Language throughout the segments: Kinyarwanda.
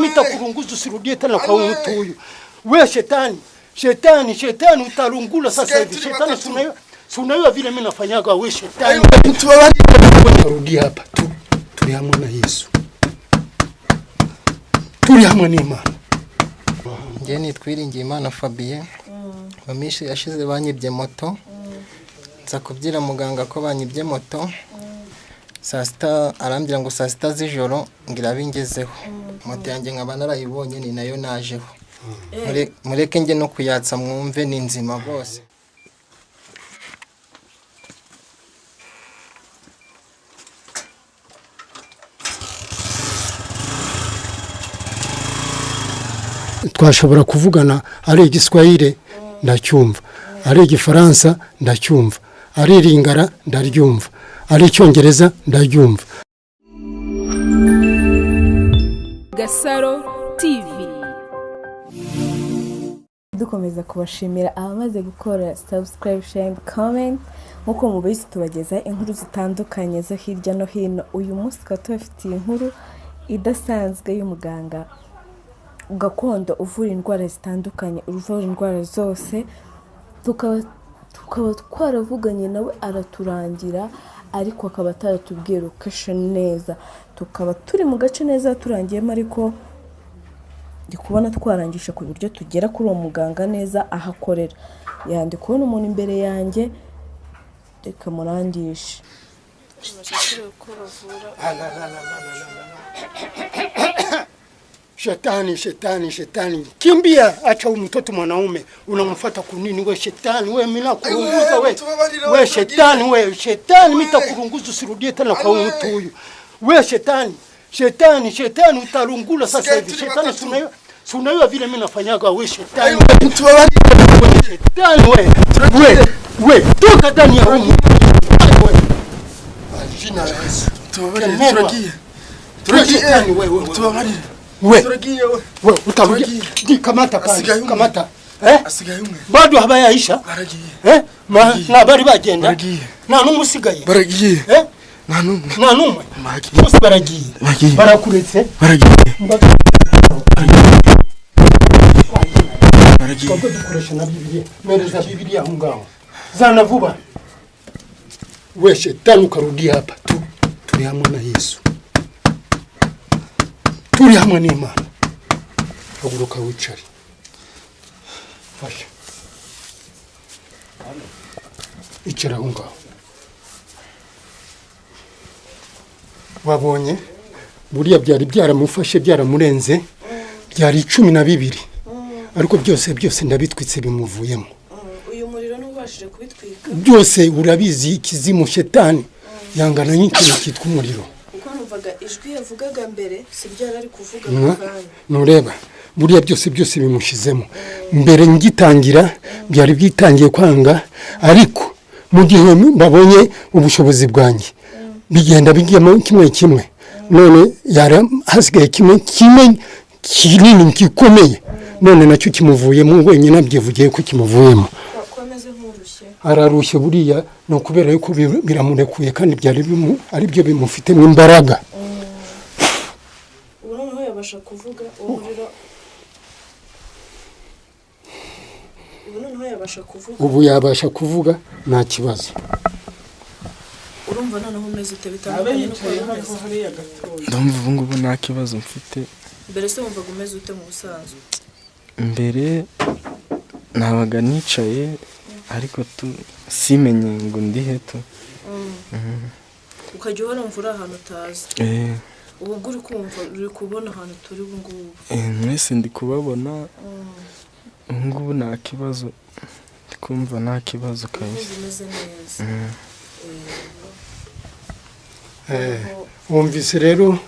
Mitakurunguza usirudie tena kwa mtu huyu. Wewe shetani utalungula sasa hivi. Shetani sunayo vile mimi nafanyaga wewe shetani. Mtu rudi hapa tu. Turi hamwe na Yesu. Turi hamwe n'Imana. Nge nitwiringiye Imana Fabien. Bamishi yashize banyibye moto. Nza kubyira muganga ko banyibye moto. Sasta arambira ngo sasta z'ijoro ngira bingezeho. Moto yanjye nkaba narayibonye ni nayo najeho. Mureke nge no kuyatsa mwumve ni nzima bose. Twashobora kuvugana ari igiswahili ndacyumva, ari igifaransa ndacyumva, ari iringara ndaryumva, ari icyongereza ndaryumva. Gasaro TV. Dukomeza kubashimira abamaze gukora subscribe, share, comment nkuko mubizi tubageza inkuru zitandukanye zo hirya no hino. Uyu munsi twafitiye inkuru idasanzwe y'umuganga gakondo uvura indwara zitandukanye, uvura indwara zose. Tukaba twaravuganye nawe araturangira, ariko akaba ataratubwira location neza. Tukaba turi mu gace neza turangiyemo, ariko ndi kubona twarangisha ku buryo tugera kuri uwo muganga neza ahakorera. Yandi kubona umuntu imbere yanjye, reka murangisha. Shetani. Kimbia, acha mtoto mwanaume. Unamfuata kunini wewe shetani? Wewe mimi nakurunguza wewe. Wewe shetani mitakurunguza usirudie tena kwa mtu huyu. Wewe shetani utalungula sasa hivi. Shetani sunayo vile mimi nafanyaga wewe shetani. Shetani wewe. Toka ndani ya huyu. Jina la Yesu. Turagie wewe. Wewe utarudia kamata pale kamata asigaye umwe bado habayaisha na habari bagenda na numusigaye baragiye na numwe bose baragiye barakuretse baragiye kwa dukoresha na Biblia mereza Biblia aho ngaho zana vuba. Wewe shetani ukarudia hapa tu. Turi hamwe na Yesu. Turi hamwe n'Imana. Haguruka wicare. Fasha. Icara aho ngaho. Wabonye buriya byari byaramufashe byaramurenze byari 12 ariko byose ndabitwitse bimuvuyemo. Uyu muriro n'ubashije kubitwika Byose urabizi ikizimu shetani yangana n'ikintu cyitwa umuriro. Numvaga ijwi yavugaga mbere sibyo ari kuvuga kandi nureba buriya byose bimushizemo. Mbere ngitangira byari byitangiye kwanga, ariko mu gihe babonye ubushobozi bwanjye bigenda bigiyemo kimwe none yara hasigaye kimwe kinini gikomeye, none nacyo kimuvuyemo wenyine abyivugiye ko kimuvuyemo. Ararushye buriya no kubera yuko biramurekuye kandi byari ari byo bimufite mu imbaraga. Ubu yabasha kuvuga umuriro. Ubu yabasha kuvuga nta kibazo. Urumva noneho umeze ute bitandukanye no hariya gatoya? Ndumva ngubu nta kibazo mfite. Mbere se wumva umeze ute mu busanzwe? Mbere nabaga nicaye ariko simenye ngo ndi heto. Ukajya uhora mvura ahantu utazi. Ubu uri kumva uri kubona ahantu turi ubu ngubu. Mwese ndi kubabona. Ngubu nta kibazo. Ndikumva nta kibazo kabisa. Umeze neza. Wumvise rero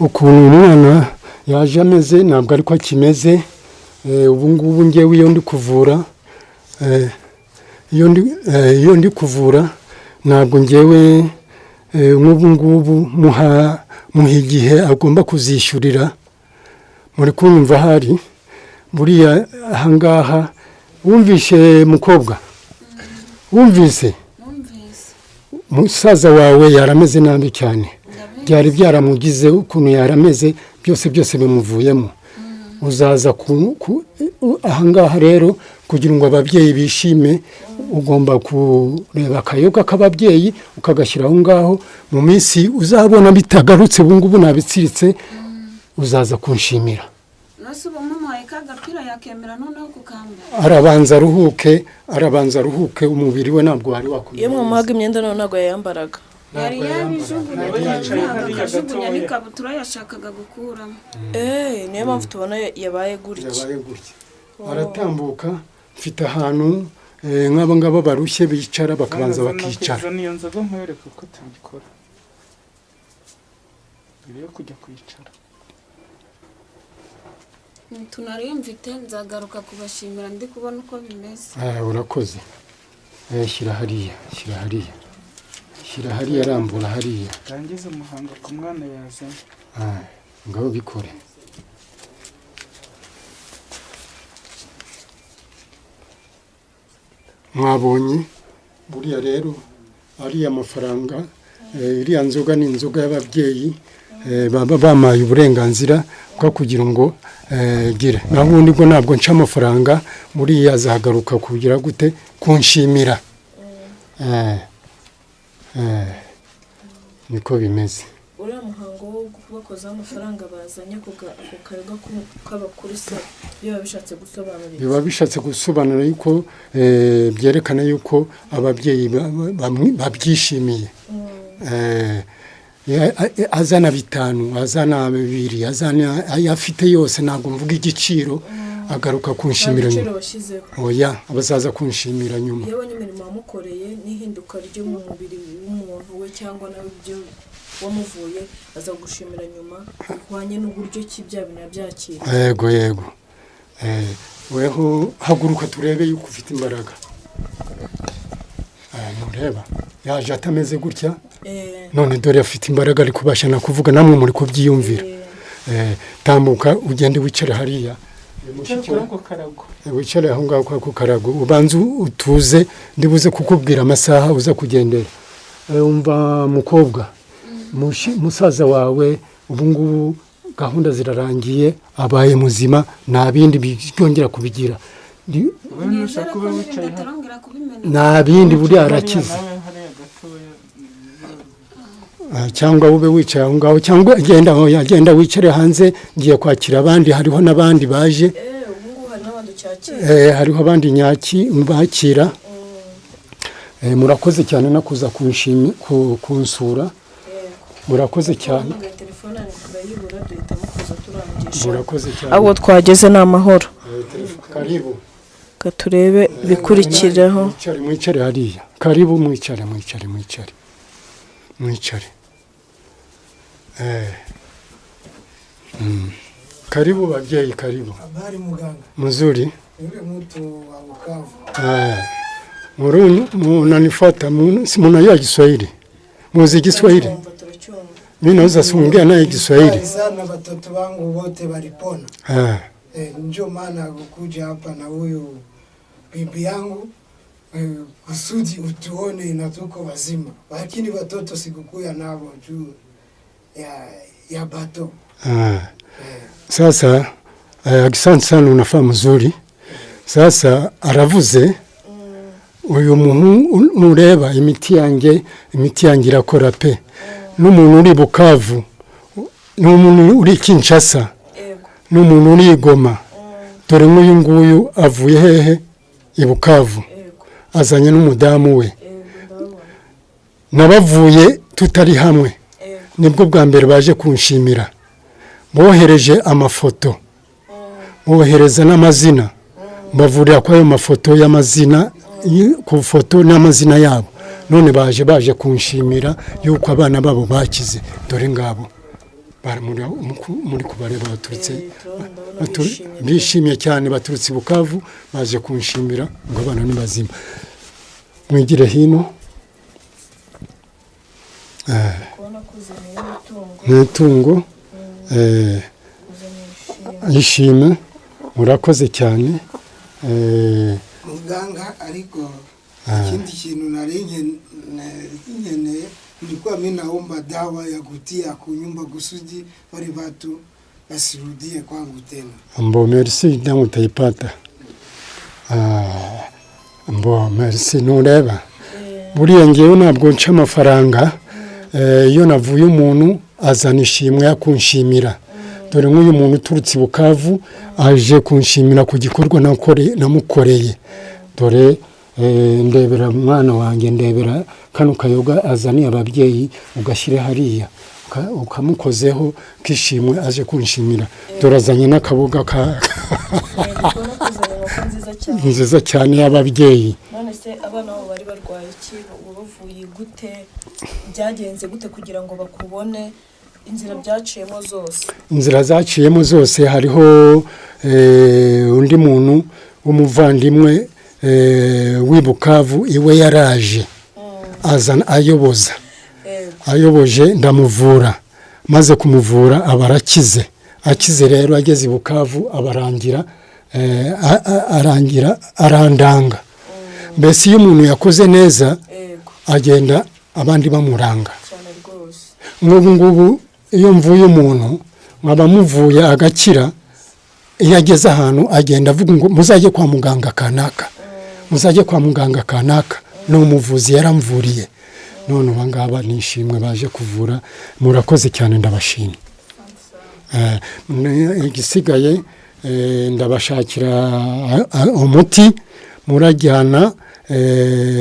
ukuntu umwana yaje ameze ntabwo ariko akimeze. Ubu ngubu ngewe iyo ndi kuvura iyo ndi kuvura ntabwo ngewe nk'ubu ngubu muha igihe agomba kuzishyurira. Muri kumva hari buriya ahangaha. Wumvise mukobwa? Wumvise musaza wawe yarameze nabi cyane. byari byaramugize ukuntu yarameze byose bimuvuyemo uzaza ahangaha rero kugira ngo ababyeyi bishime ugomba kureba akayoga k'ababyeyi ukagashyira aho ngaho mu minsi uzabona bitagarutse ubu ngubu nabitsiritse uzaza kunshimira arabanza aruhuke umubiri we ntabwo wari wakomeye iyo mwamuhaga imyenda none ntabwo yayambaraga yari yabijugunya akajugunya n'ikabutura yashakaga gukuramo niyo mpamvu tubona yabaye gutya aratambuka mfite ahantu nk'aba ngaba barushye bicara bakabanza bakicara niyo nzoga nkwereka uko tubikora mbere yo kujya kwicara tunariye mfite nzagaruka kubashimira ndi kubona uko bimeze urakoze shyira hariya arambura hariya rangiza umuhanga ku mwana yazanye ngaho bikore mwabonye buriya rero ariya mafaranga iriya nzoga ni inzoga y'ababyeyi baba bamaye uburenganzira bwo kugira ngo gire naho ubundi bwo ntabwo nca amafaranga buriya azagaruka kugira gute kunshimira niko bimeze uriya muhango wo kubakozaho amafaranga bazanye ku kayoga k'abakurisa biba bishatse gusobanura yuko byerekana yuko ababyeyi babyishimiye azana 5 azana 2 azana ayafite yose ntabwo mvuga igiciro agaruka kunshimira nyuma oya abazaza kunshimira nyuma yabonye imirimo wamukoreye n'ihinduka ryo mu mubiri w'umuntu we cyangwa nawe ibyo wamuvuye aza gushimira nyuma bihwanye n'uburyo ki bya bintu byakira yego weho haguruka turebe yuko ufite imbaraga nureba yaje atameze gutya none dore afite imbaraga ari kubasha na kuvuga namwe muri kubyiyumvira tambuka ugende wicare hariya wicare aho ngaho kwa karago ubanze utuze ndibuze kukubwira amasaha uza kugendera umva mukobwa musaza wawe ubu ngubu gahunda zirarangiye abaye muzima nta bindi byongera kubigira nta bindi buri arakize cyangwa ube wicaye aho ngaho cyangwa agenda wicare hanze ngiye kwakira abandi hariho n'abandi baje hariho abandi nyaki bakira murakoze cyane no kuza kunsura murakoze cyane murakoze cyane abo twageze ni amahoro karibu katurebe bikurikiraho mwicare hariya karibu mwicare karibu babyeyi karibu habari muganga mzuri yule mtu wa Bukavu munanifuata mnajua Kiswahili muzi Kiswahili mimi naweza kuongea naye Kiswahili sana watoto wangu wote walipona ndio maana kukuja hapa na huyu bibi yangu kusudi utuone na tuko wazima lakini watoto sikukuya nao juu ya bato sasa asante sana unafahamu mzuri sasa aravuze uyu muntu nureba imiti yanjye irakora pe n'umuntu uri Bukavu n'umuntu uri Kinshasa n'umuntu uri Goma dore nk'uyu nguyu avuye hehe i Bukavu azanye n'umudamu we nabavuye tutari hamwe nibwo bwa mbere baje kunshimira bohereje amafoto bohereza n'amazina bavurira kwa ayo mafoto y'amazina ku foto n'amazina yabo none baje kunshimira yuko abana babo bakize dore ngabo muri kubareba baturutse bishimye cyane baturutse Bukavu baje kunshimira ngo abana ni bazima mwigire hino n'itungo ishime murakoze cyane muganga ariko ikindi kintu naringeneye nilikuwa mimi naomba dawa ya kutia kunyumba kusudi wale watu basirudie kwangu tena. Mbo merci damu utaipata. Mbo merci nureba. Buriya ngewe ntabwo nca amafaranga iyo navuye umuntu azana ishimwe yakunshimira. Dore nk'uyu muntu uturutse Bukavu aje kunshimira ku gikorwa namukoreye. Dore ndebera mwana wanjye, ndebera kano kayoga azaniye ababyeyi ugashyire hariya ukamukozeho kishimwe aje kunshimira. Dore azanye n'akaboga nziza cyane y'ababyeyi. None se abana babo bari barwaye iki, bavuye gute, byagenze gute kugira ngo bakubone? Inzira zaciyemo zose hariho undi muntu w'umuvandimwe w'ibukavu iwe yaraje azana ayoboje ndamuvura, maze kumuvura abarakize. Akize rero ageze Bukavu arandanga. Mbese iyo umuntu yakoze neza agenda abandi bamuranga. Ngubu iyo mvuye umuntu nkaba muvuye agakira, iyo ageze ahantu agenda avuga ngo muzajye kwa muganga kanaka, muzajye kwa muganga kanaka, n'umuvuzi yaramvuriye. None abangaba nishimwe baje kuvura, murakoze cyane ndabashimye. Igisigaye ndabashakira umuti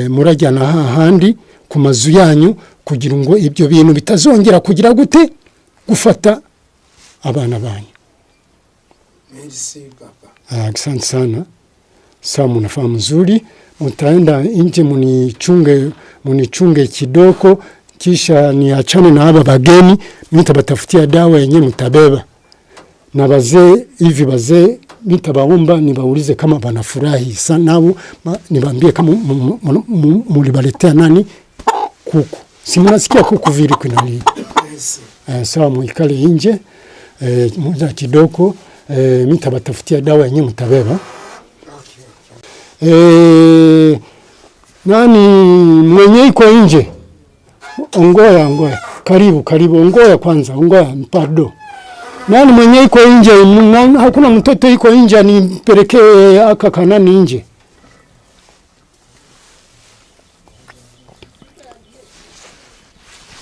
murajyana hahandi ku mazu yanyu kugira ngo ibyo bintu bitazongera kugira gute gufata abana banyu. Merci papa. Asante sana. Sawa, mnafaa mzuri. Mtaenda nje munichunge kidogo, kisha niachane na haba bageni, nitabatafutia dawa yenye mtabeba. Na wazee hivi wazee nitabaomba nibaulize kama wanafurahi sana, nao niwaambie kama mulibaletea nani kuku. Si mnasikia kuku vile kunani. Sawa, muikale nje muda kidogo, nitabatafutia dawa yenye mtabeba. Nani mwenye iko nje? Ongoya. Karibu. Ongoya kwanza. Pardon. Nani mwenye iko nje? Hakuna mtoto iko nje nipelekee aka kanani nje.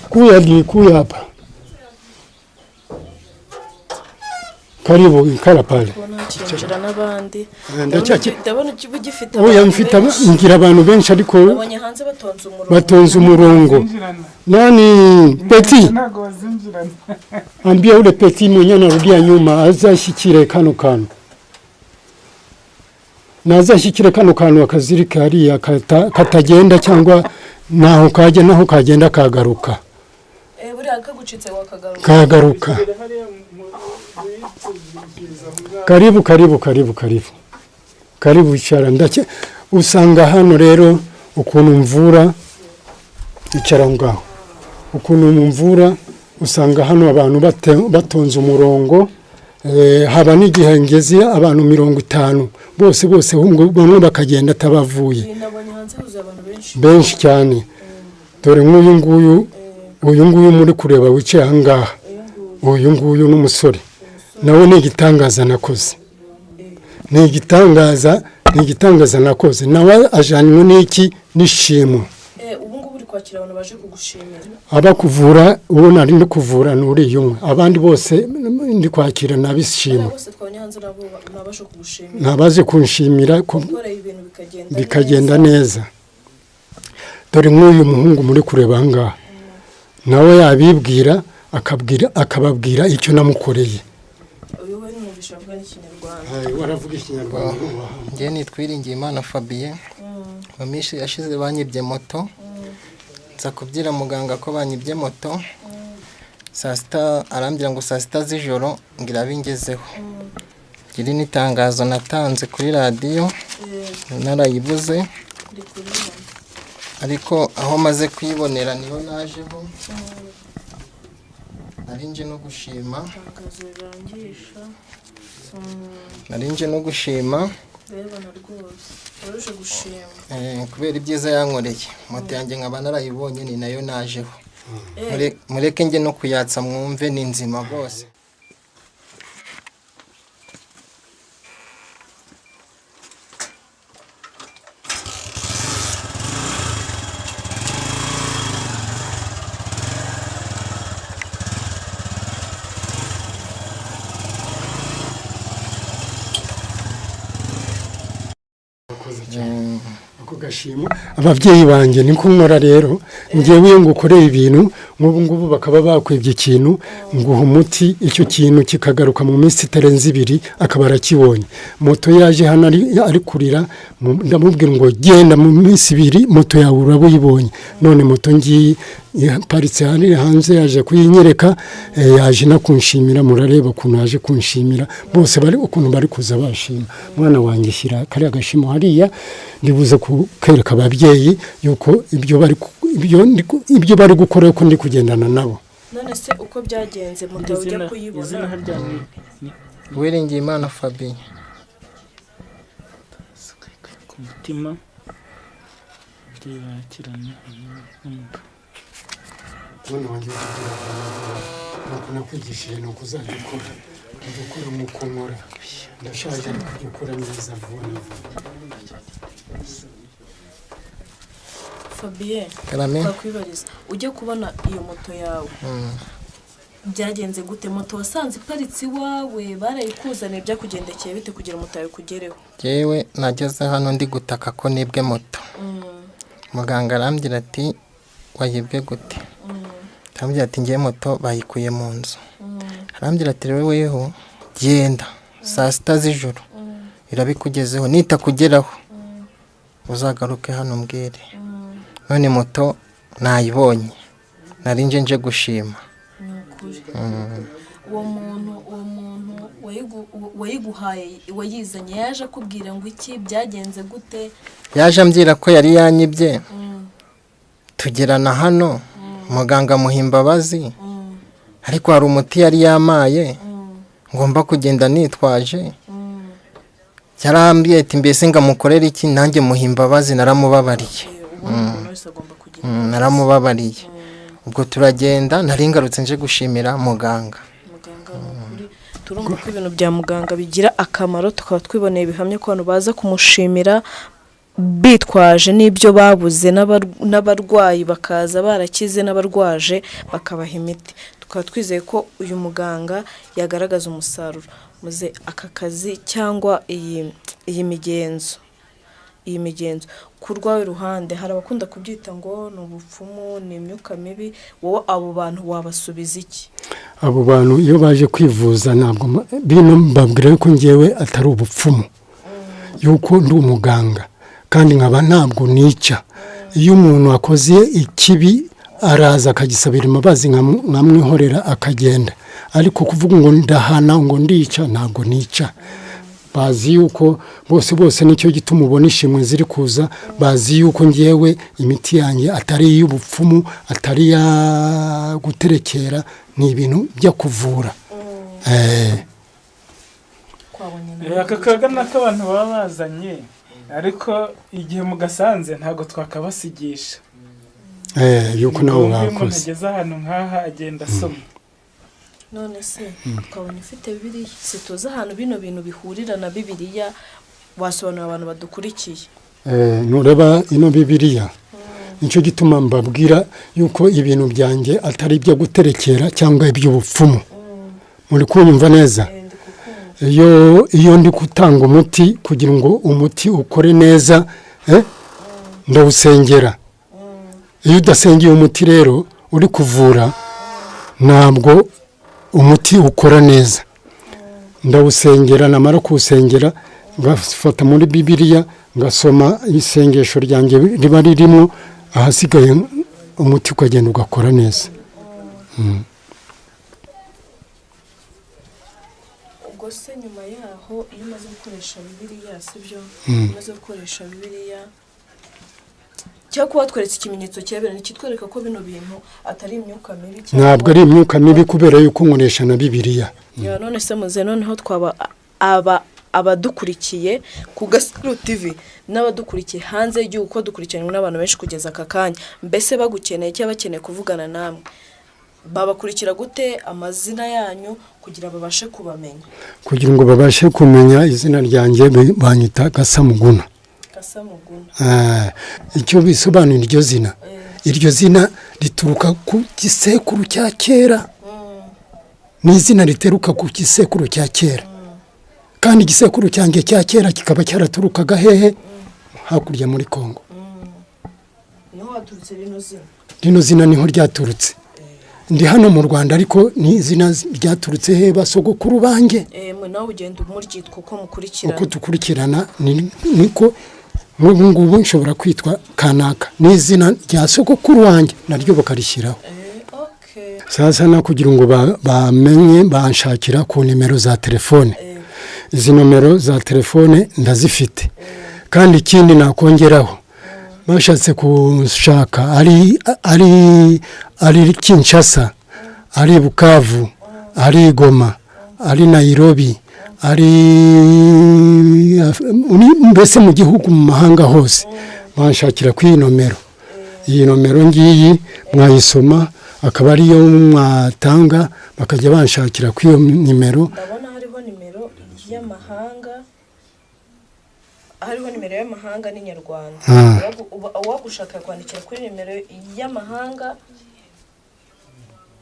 Kuya hapa. Karibu ikara pale. Cyinjira nabandi. Ndabona kibugifite. Oya mfita ngira abantu benshi ariko abonye hanze batonze umurongo. Nani Peti? Ambia ule Peti mwenye anarudia nyuma azashikire kano kano. Nazashikire kano kano akazirika hariya katagenda cyangwa naho kagenda kagaruka. Buriya kagucitse wakagaruka. Kagaruka. Karibu icara ndake usanga hano rero ukuntu mvura icara ngaho. Ukuntu mvura usanga hano abantu batonze umurongo, haba n'igihe ngeze abantu 50 bose bamwe bakagenda tabavuye. Benshi cyane. Dore uyu nguyu muri kureba wicaye ahangaha. Uyu nguyu n'umusore. Nawe ni igitangaza nakoze. Ni igitangaza nakoze. Nawe ajanywe n'iki nishimo. Ubu ngubu uri kwakira abantu baje kugushimira. Abakuvura uwo nari ndi kuvura nuri yumwe. Abandi bose ndi kwakira nabishimo. Bose twabonye hanze nabashe kugushimira. Nabaze kunshimira bikagenda neza. Dore nk'uyu muhungu muri kureba ahangaha. Nawe yabibwira akababwira icyo namukoreye. Waravuga Ikinyarwanda. Ngiye nitwiringiye Imana Fabien. Mamishi yashize banyibye moto. Nza kubwira muganga ko banyibye moto. Saa sita arambwira ngo saa sita z'ijoro ngira bingezeho. Iri ni itangazo natanze kuri radiyo narayibuze, ariko aho maze kwibonera niho najeho. Narinje no gushima. Narinje no gushima. Kubera ibyiza yankoreye. Moto yanjye nkaba narayibonye ni nayo najeho. mureke njye no kuyatsa mwumve ni nzima rwose. ako gashimo ababyeyi banjye niko nkora rero ngewe iyo ngukoreye ibintu nk'ubu ngubu bakaba bakwibye ikintu nguha umuti icyo kintu kikagaruka mu minsi itarenze 2 akaba arakibonye. Moto yaje hano ari kurira ndamubwira ngo genda mu minsi 2 moto yawe urabuyibonye. None moto ngiye paritse hari hanze yaje kuyinyereka yaje no kunshimira murareba ukuntu yaje kunshimira bose bari ukuntu bari kuza bashima. Mwana wanjye shyira kari agashimo hariya ndibuze kwereka ababyeyi yuko ibyo bari gukora ko ndi kugendana nabo. None se uko byagenze moto ujya kuyibona Uwiringiyimana Fabien ku mutima byakirana Mwana wanjye nuko nakwigishije nuko uzajya ukora nk'uko nkora. Ndashaje ariko ukora neza vuba. Fabien bakwibariza ujye kubona iyo moto yawe byagenze gute? Moto wasanze iparitse iwawe barayikuzaniye byakugendekeye bite kugira moto yawe kugereho? Yewe nageze hano ndi gutaka ko nibwe moto. Muganga arambwira ati wayibwe gute? Arambwira ati ngiye moto bayikuye mu nzu. Arambwira ati weweho genda saa 6 z'ijoro irabikugezeho nitakugeraho uzagaruke hano mbwire. None moto nayibonye nari nje gushima. Uwo muntu wayiguhaye wayizanye yaje akubwira ngo iki byagenze gute? Yaje ambwira ko yari yanyibye tugerana hano muganga muhimbabazi ariko hari umuti yari yamaye ngomba kugenda nitwaje. Yarambwiye ati mbese ngamukorera iki? Nanjye muhimbabazi naramubabariye. Naramubabariye. Ubwo turagenda nari ngarutse nje gushimira muganga. Turumva ko ibintu bya muganga bigira akamaro tukaba twiboneye ibihamye ko abantu baza kumushimira bitwaje n'ibyo babuze n'abarwayi bakaza barakize n'abarwaje bakabaha imiti. Tukaba twizeye ko uyu muganga yagaragaza umusaruro muze aka kazi cyangwa iyi migenzo kurwawe ruhande. Hari abakunda kubyita ngo ni ubupfumu ni imyuka mibi, wowe abo bantu wabasubiza iki? Abo bantu iyo baje kwivuza ntabwo bino mbabwira ko ngewe atari ubupfumu yuko ndi umuganga kandi nkaba ntabwo nica. Iyo umuntu akoze ikibi araza akagisabira imbabazi nkamwihorera akagenda, ariko kuvuga ngo ndahana ngo ndica ntabwo nica. Bazi yuko bose nicyo gituma ubona ishimwe ziri kuza. Bazi yuko ngewe imiti yanjye atari y'ubupfumu atari ya guterekera ni ibintu byo kuvura. aka kagana k'abantu baba bazanye ariko igihe mugasanze ntago twakabasigisha. Yuko nawe wakoze ageze ahantu nkaha agenda asoma. None se twabonye ufite Bibiliya situza ahantu bino bintu bihurira na Bibiliya wasobanura abantu badukurikiye? Nureba ino Bibiliya nicyo gituma mbabwira yuko ibintu byanjye atari ibyo guterekera cyangwa iby'ubupfumu. Muri kunyumva neza? Iyo ndi gutanga umuti kugira ngo umuti ukore neza ndawusengera. Iyo udasengeye umuti rero uri kuvura ntabwo umuti ukora neza. Ndawusengera namara kuwusengera ngafata muri Bibiliya ngasoma isengesho ryanjye riba ririmo ahasigaye umuti ukagenda ugakora neza. Ubwo se nyuma yaho iyo umaze gukoresha Bibiliya sibyo umaze gukoresha Bibiliya cyo kuba tweretse ikimenyetso cyabera nikitwereka ko bino bintu atari imyuka mibi cyane? Ntabwo ari imyuka mibi kubera yuko nkoresha na Bibiliya. None se muze noneho twaba abadukurikiye ku Gasaro TV n'abadukurikiye hanze y'igihugu ko dukurikiranywe n'abantu benshi kugeza aka kanya, mbese bagukeneye cyangwa bakeneye kuvugana namwe, babakurikira gute, amazina yanyu kugira babashe kubamenya? kugira ngo babashe kumenya izina ryanjye banyita Gasamuguna. Icyo bisobanura iryo zina rituruka ku gisekuru cya kera, ni izina riteruka ku gisekuru cya kera, kandi igisekuru cyanjye cya kera kikaba cyaraturukaga hehe? Hakurya muri Kongo. Niho haturutse rino zina niho ryaturutse. Ndi hano mu Rwanda ariko ni izina ryaturutse he basogokuru banjye. Mwe nawe ugenda umuryitwa uko mukurikirana. Uko tukurikirana niko ngubu nshobora kwitwa kanaka. Ni izina rya sogokuru wanjye naryo bakarishyiraho. Sasa na kugira ngo bamenye banshakira ku nimero za telefone. Izi nomero za telefone ndazifite. Kandi ikindi nakongeraho, bashatse kunshaka ari Kinshasa, ari Bukavu, ari Goma, ari Nairobi, ari mbese mu gihugu mu mahanga hose banshakira ku iyi nomero. Iyi nomero ngiyi mwayisoma akaba ariyo mwatanga bakajya banshakira ku iyo nimero. Ndabona hariho nimero y'amahanga, hariho nimero y'amahanga n'inyarwanda. Uwagushaka kwandikira kuri nimero y'amahanga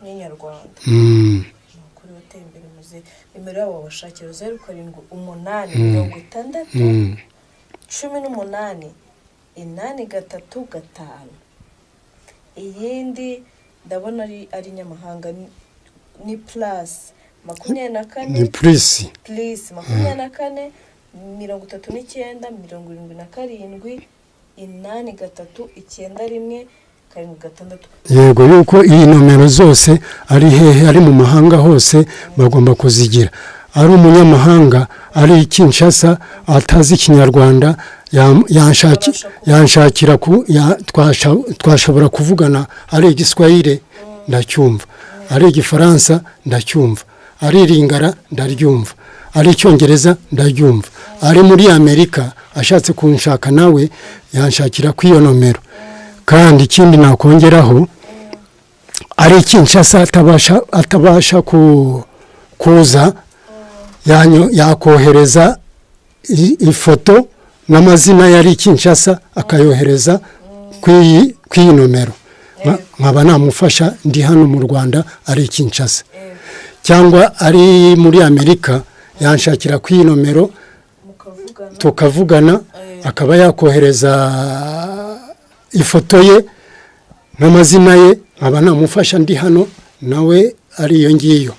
n'inyarwanda. Kuri hoteli imbere muze nimero yabo bashakira 0788 18 835. Iyindi ndabona ari nyamahanga ni plus 24 ni plus 24 39 77 839 yego yuko iyi nomero zose ari hehe ari mu mahanga hose bagomba kuzigira. Ari umunyamahanga ari Kinshasa atazi Kinyarwanda yanshakira twashobora kuvugana. Ari Igiswahili ndacyumva, ari Igifaransa ndacyumva, ari Lingala ndaryumva, ari Icyongereza ndaryumva. Ari muri Amerika ashatse kunshaka nawe yanshakira ku iyo nomero. Kandi ikindi nakongeraho, ari Kinshasa atabasha kuza yakohereza ifoto n'amazina yari Kinshasa akayohereza ku iyi nomero. Nkaba namufasha ndi hano mu Rwanda ari Kinshasa. Cyangwa ari muri Amerika yanshakira ku iyi nomero tukavugana akaba yakohereza ifoto ye n'amazina ye, nkaba namufasha ndi hano nawe ari iyo ngiyo.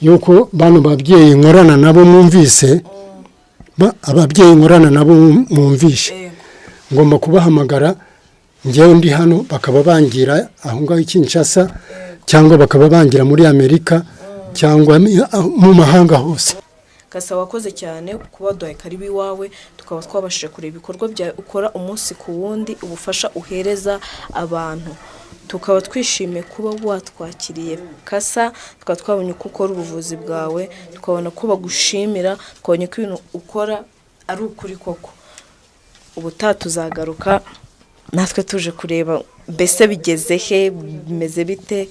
Yuko bano babyeyi nkorana nabo mwumvise, ababyeyi nkorana nabo mwumvishe, ngomba kubahamagara njyewe ndi hano bakaba bangira aho ngaho Kinshasa, cyangwa bakaba bangira muri Amerika cyangwa mu mahanga hose. Kasa wakoze cyane kuba duhaye karibu iwawe, tukaba twabashije kureba ibikorwa bya ukora umunsi ku wundi, ubufasha uhereza abantu. Tukaba twishimiye kuba watwakiriye Kasa, tukaba twabonye uko ukora ubuvuzi bwawe, tukabona ko bagushimira, twabonye ko ibintu ukora ari ukuri koko. Ubutaha tuzagaruka natwe tuje kureba mbese bigeze he, bimeze bite,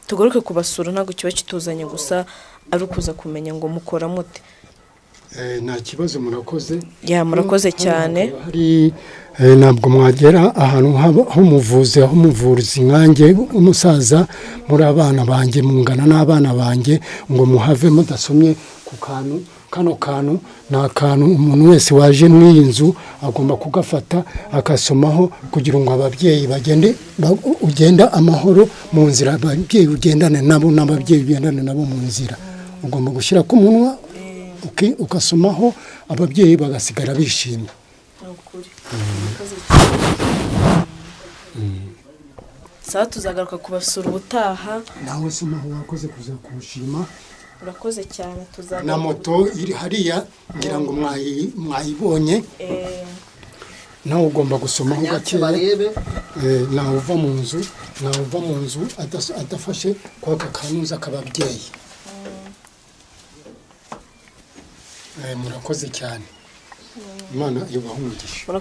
tugaruke kubasura. Ntabwo kiba kituzanye gusa ari ukuza kumenya ngo mukora mute. Nta kibazo, murakoze. Murakoze cyane. Hari ntabwo mwagera ahantu aho umuvuzi nkanjye umusaza muri abana banjye mungana n'abana banjye ngo muhave mudasomye ku kantu. Kano kantu ni akantu umuntu wese waje mw'iyi nzu agomba kugafata akasomaho kugira ngo ababyeyi ugenda amahoro mu nzira. Ababyeyi ugendane nabo n'ababyeyi ugendane nabo mu nzira, ugomba gushyira ku munwa ukasomaho, ababyeyi bagasigara bishimye. Sawa, tuzagaruka kubasura ubutaha. Nawe se naho wakoze kuza kushima. Urakoze cyane. Na moto iri hariya ngira ngo mwayibonye. Nawe ugomba gusomaho gakeya. Nawe uva mu nzu adafashe kwa kanuza kababyeyi. murakoze cyane imana yubaha umugisha